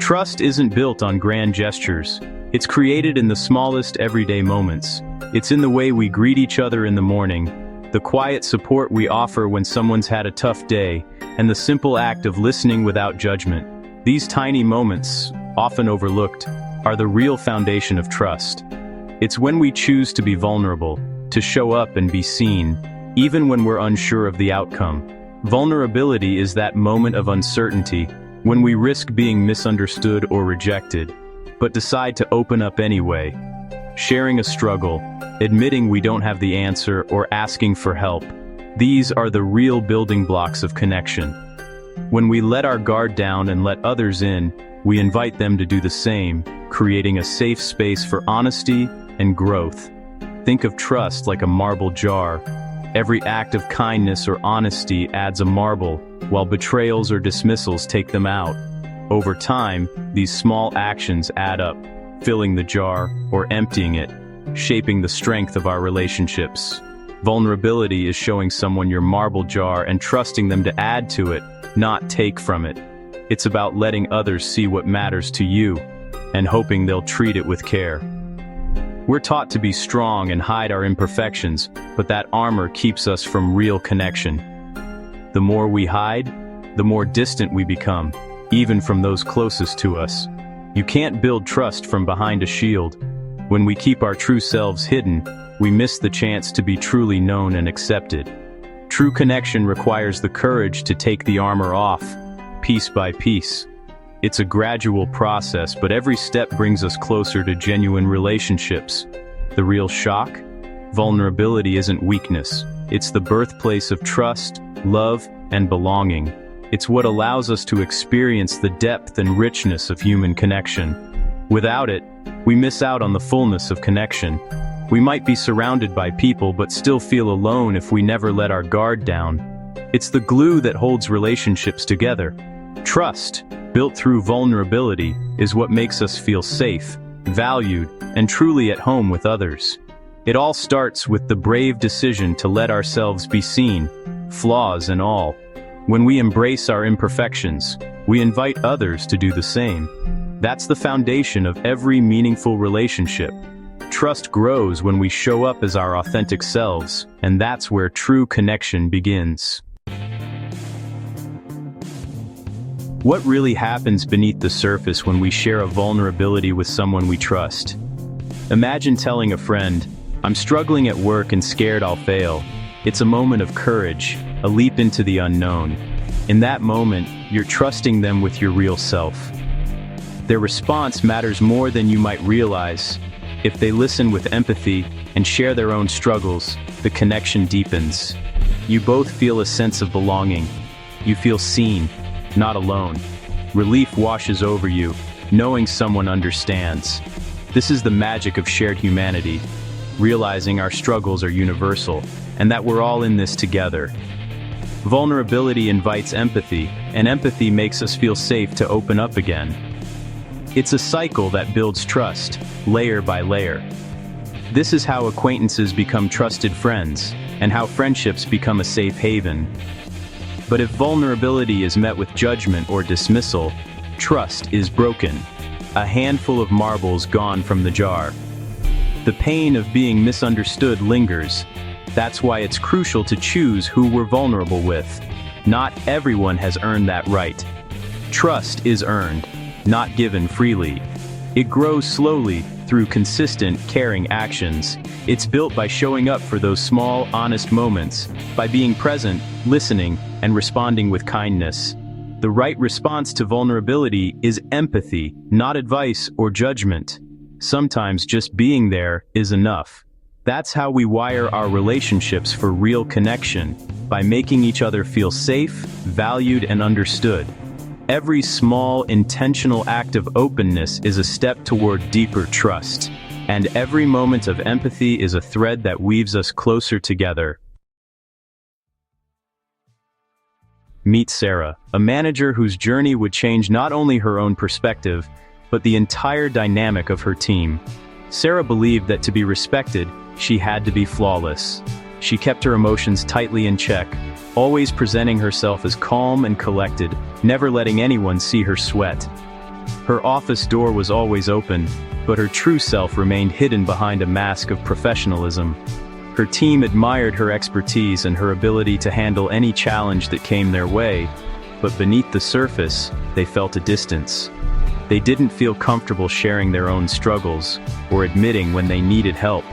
Trust isn't built on grand gestures. It's created in the smallest everyday moments. It's in the way we greet each other in the morning, the quiet support we offer when someone's had a tough day, and the simple act of listening without judgment. These tiny moments, often overlooked, are the real foundation of trust. It's when we choose to be vulnerable, to show up and be seen, even when we're unsure of the outcome. Vulnerability is that moment of uncertainty, when we risk being misunderstood or rejected, but decide to open up anyway. Sharing a struggle, admitting we don't have the answer, or asking for help. These are the real building blocks of connection. When we let our guard down and let others in, we invite them to do the same, creating a safe space for honesty and growth. Think of trust like a marble jar. Every act of kindness or honesty adds a marble, while betrayals or dismissals take them out. Over time, these small actions add up, filling the jar or emptying it, shaping the strength of our relationships. Vulnerability is showing someone your marble jar and trusting them to add to it, not take from it. It's about letting others see what matters to you, and hoping they'll treat it with care. We're taught to be strong and hide our imperfections, but that armor keeps us from real connection. The more we hide, the more distant we become, even from those closest to us. You can't build trust from behind a shield. When we keep our true selves hidden, we miss the chance to be truly known and accepted. True connection requires the courage to take the armor off, piece by piece. It's a gradual process, but every step brings us closer to genuine relationships. The real shock? Vulnerability isn't weakness. It's the birthplace of trust, love, and belonging. It's what allows us to experience the depth and richness of human connection. Without it, we miss out on the fullness of connection. We might be surrounded by people but still feel alone if we never let our guard down. It's the glue that holds relationships together. Trust, built through vulnerability, is what makes us feel safe, valued, and truly at home with others. It all starts with the brave decision to let ourselves be seen, flaws and all. When we embrace our imperfections, we invite others to do the same. That's the foundation of every meaningful relationship. Trust grows when we show up as our authentic selves, and that's where true connection begins. What really happens beneath the surface when we share a vulnerability with someone we trust? Imagine telling a friend, "I'm struggling at work and scared I'll fail." It's a moment of courage, a leap into the unknown. In that moment, you're trusting them with your real self. Their response matters more than you might realize. If they listen with empathy and share their own struggles, the connection deepens. You both feel a sense of belonging. You feel seen, not alone. Relief washes over you, knowing someone understands. This is the magic of shared humanity, realizing our struggles are universal, and that we're all in this together. Vulnerability invites empathy, and empathy makes us feel safe to open up again. It's a cycle that builds trust, layer by layer. This is how acquaintances become trusted friends, and how friendships become a safe haven. But if vulnerability is met with judgment or dismissal, trust is broken. A handful of marbles gone from the jar. The pain of being misunderstood lingers. That's why it's crucial to choose who we're vulnerable with. Not everyone has earned that right. Trust is earned, not given freely. It grows slowly through consistent, caring actions. It's built by showing up for those small, honest moments, by being present, listening, and responding with kindness. The right response to vulnerability is empathy, not advice or judgment. Sometimes just being there is enough. That's how we wire our relationships for real connection, by making each other feel safe, valued, and understood. Every small, intentional act of openness is a step toward deeper trust, and every moment of empathy is a thread that weaves us closer together. Meet Sarah, a manager whose journey would change not only her own perspective, but the entire dynamic of her team. Sarah believed that to be respected, she had to be flawless. She kept her emotions tightly in check, always presenting herself as calm and collected, never letting anyone see her sweat. Her office door was always open, but her true self remained hidden behind a mask of professionalism. Her team admired her expertise and her ability to handle any challenge that came their way, but beneath the surface, they felt a distance. They didn't feel comfortable sharing their own struggles or admitting when they needed help.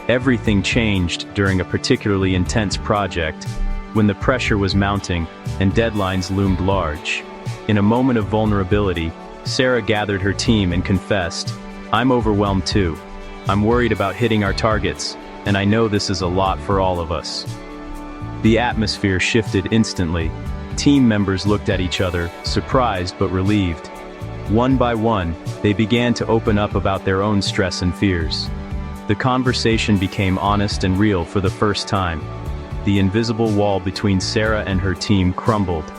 Everything changed during a particularly intense project, when the pressure was mounting and deadlines loomed large. In a moment of vulnerability, Sarah gathered her team and confessed, "I'm overwhelmed too. I'm worried about hitting our targets, and I know this is a lot for all of us." The atmosphere shifted instantly. Team members looked at each other, surprised but relieved. One by one, they began to open up about their own stress and fears. The conversation became honest and real for the first time. The invisible wall between Sarah and her team crumbled.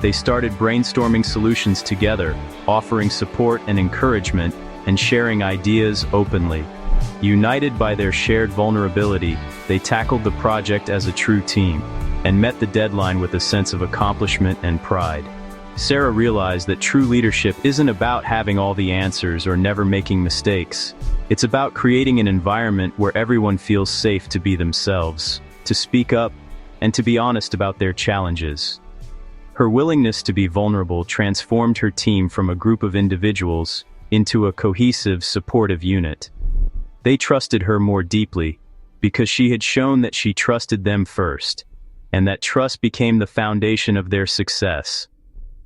They started brainstorming solutions together, offering support and encouragement, and sharing ideas openly. United by their shared vulnerability, they tackled the project as a true team, and met the deadline with a sense of accomplishment and pride. Sarah realized that true leadership isn't about having all the answers or never making mistakes. It's about creating an environment where everyone feels safe to be themselves, to speak up, and to be honest about their challenges. Her willingness to be vulnerable transformed her team from a group of individuals into a cohesive, supportive unit. They trusted her more deeply because she had shown that she trusted them first, and that trust became the foundation of their success.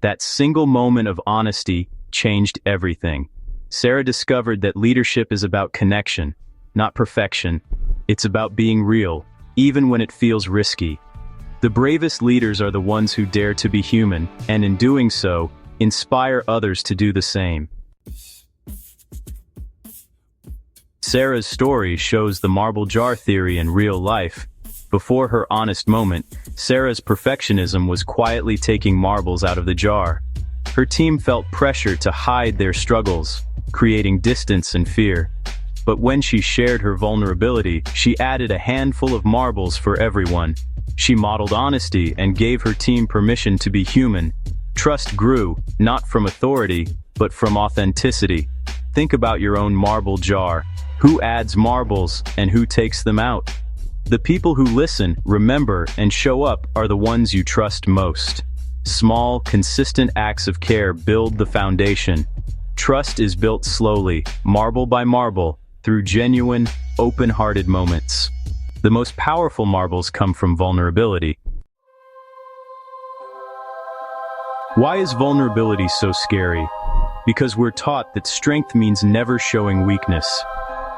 That single moment of honesty changed everything. Sarah discovered that leadership is about connection, not perfection. It's about being real, even when it feels risky. The bravest leaders are the ones who dare to be human, and in doing so, inspire others to do the same. Sarah's story shows the marble jar theory in real life. Before her honest moment, Sarah's perfectionism was quietly taking marbles out of the jar. Her team felt pressure to hide their struggles, creating distance and fear. But when she shared her vulnerability, she added a handful of marbles for everyone. She modeled honesty and gave her team permission to be human. Trust grew, not from authority, but from authenticity. Think about your own marble jar. Who adds marbles and who takes them out? The people who listen, remember, and show up are the ones you trust most. Small, consistent acts of care build the foundation. Trust is built slowly, marble by marble, through genuine, open-hearted moments. The most powerful marbles come from vulnerability. Why is vulnerability so scary? Because we're taught that strength means never showing weakness.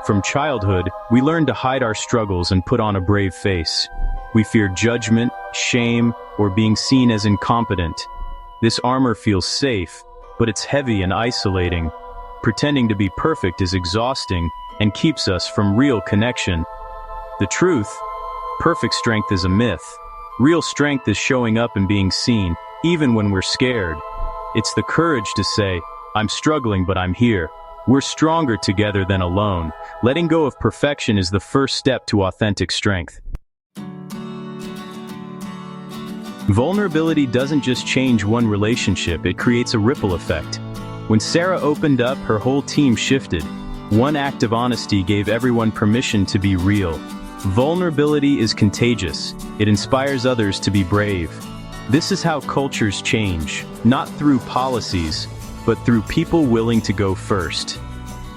From childhood, we learn to hide our struggles and put on a brave face. We fear judgment, shame, or being seen as incompetent. This armor feels safe, but it's heavy and isolating. Pretending to be perfect is exhausting and keeps us from real connection. The truth: perfect strength is a myth. Real strength is showing up and being seen, even when we're scared. It's the courage to say, "I'm struggling, but I'm here." We're stronger together than alone. Letting go of perfection is the first step to authentic strength. Vulnerability doesn't just change one relationship, it creates a ripple effect. When Sarah opened up, her whole team shifted. One act of honesty gave everyone permission to be real. Vulnerability is contagious. It inspires others to be brave. This is how cultures change, not through policies, but through people willing to go first.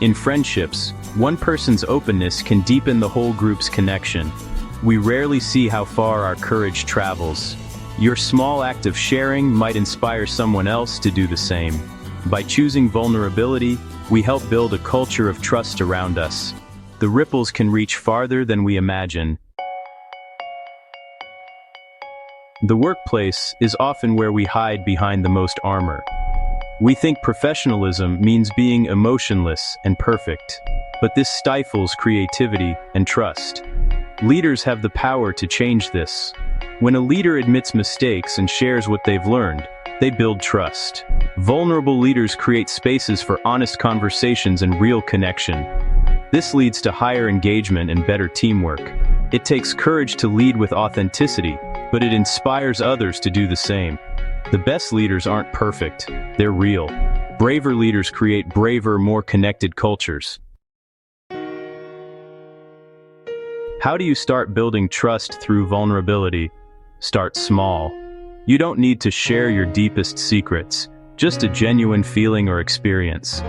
In friendships, one person's openness can deepen the whole group's connection. We rarely see how far our courage travels. Your small act of sharing might inspire someone else to do the same. By choosing vulnerability, we help build a culture of trust around us. The ripples can reach farther than we imagine. The workplace is often where we hide behind the most armor. We think professionalism means being emotionless and perfect, but this stifles creativity and trust. Leaders have the power to change this. When a leader admits mistakes and shares what they've learned, they build trust. Vulnerable leaders create spaces for honest conversations and real connection. This leads to higher engagement and better teamwork. It takes courage to lead with authenticity, but it inspires others to do the same. The best leaders aren't perfect, they're real. Braver leaders create braver, more connected cultures. How do you start building trust through vulnerability? Start small. You don't need to share your deepest secrets, just a genuine feeling or experience.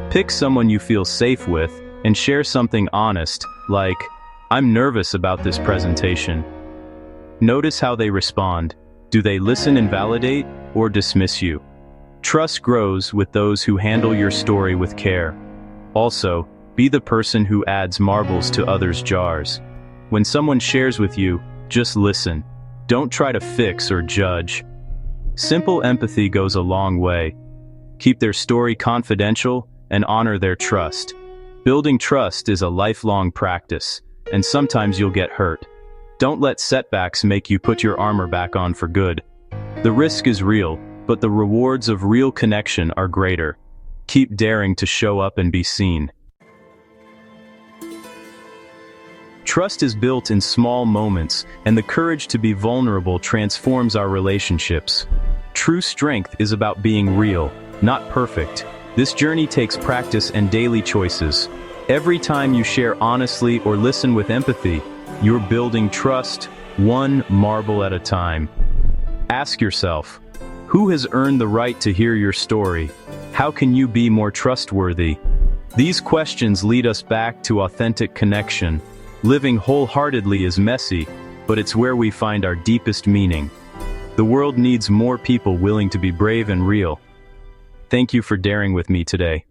Pick someone you feel safe with and share something honest, like, "I'm nervous about this presentation." Notice how they respond. Do they listen and validate, or dismiss you? Trust grows with those who handle your story with care. Also, be the person who adds marbles to others' jars. When someone shares with you, just listen. Don't try to fix or judge. Simple empathy goes a long way. Keep their story confidential and honor their trust. Building trust is a lifelong practice, and sometimes you'll get hurt. Don't let setbacks make you put your armor back on for good. The risk is real, but the rewards of real connection are greater. Keep daring to show up and be seen. Trust is built in small moments, and the courage to be vulnerable transforms our relationships. True strength is about being real, not perfect. This journey takes practice and daily choices. Every time you share honestly or listen with empathy, you're building trust, one marble at a time. Ask yourself, who has earned the right to hear your story? How can you be more trustworthy? These questions lead us back to authentic connection. Living wholeheartedly is messy, but it's where we find our deepest meaning. The world needs more people willing to be brave and real. Thank you for daring with me today.